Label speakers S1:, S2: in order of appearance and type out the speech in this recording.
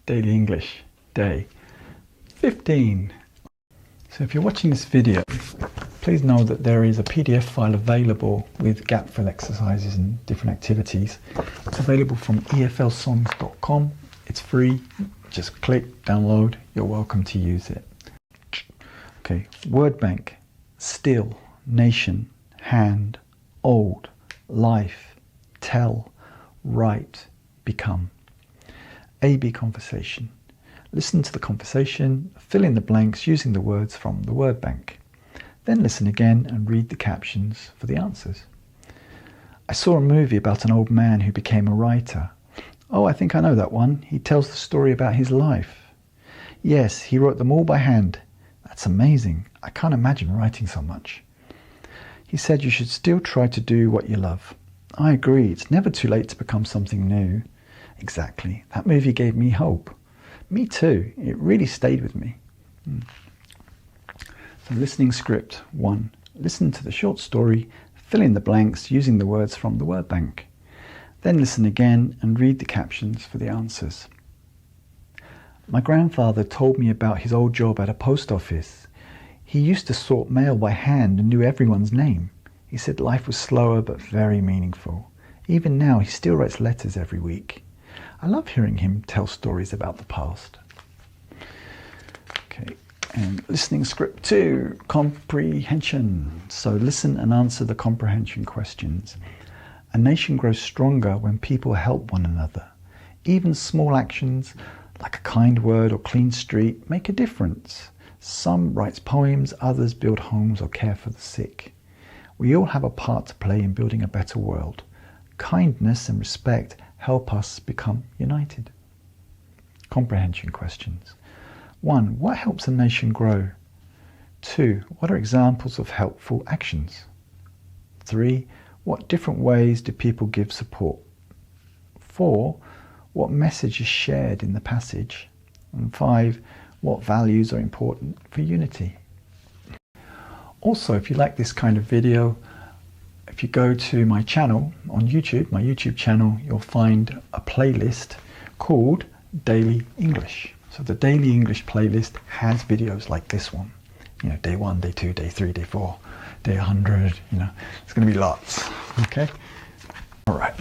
S1: Daily English, day 15. So if you're watching this video, please know that there is a PDF file available with gap fill exercises and different activities. It's available from eflsongs.com. It's free. Just click, download. You're welcome to use it. Okay, word bank: still, nation, hand, old, life, tell, write, become. A-B conversation. Listen to the conversation, fill in the blanks using the words from the word bank. Then listen again and read the captions for the answers. I saw a movie about an old man who became a writer. Oh, I think I know that one. He tells the story about his life. Yes, he wrote them all by hand. That's amazing. I can't imagine writing so much. He said you should still try to do what you love. I agree. It's never too late to become something new. Exactly. That movie gave me hope. Me too. It really stayed with me. So listening script 1. Listen to the short story, fill in the blanks using the words from the word bank. Then listen again and read the captions for the answers. My grandfather told me about his old job at a post office. He used to sort mail by hand and knew everyone's name. He said life was slower but very meaningful. Even now he still writes letters every week. I love hearing him tell stories about the past. Okay, and listening script 2, comprehension. So listen and answer the comprehension questions. A nation grows stronger when people help one another. Even small actions like a kind word or clean street make a difference. Some writes poems, others build homes or care for the sick. We all have a part to play in building a better world. Kindness and respect help us become united. Comprehension questions. 1. What helps a nation grow? 2. What are examples of helpful actions? 3. What different ways do people give support? 4. What message is shared in the passage? And 5. What values are important for unity? Also, if you like this kind of video, if you go to my channel on YouTube, my YouTube channel, you'll find a playlist called Daily English. So the Daily English playlist has videos like this one. You know, day 1, day 2, day 3, day 4, day 100, you know, it's going to be lots. Okay? All right.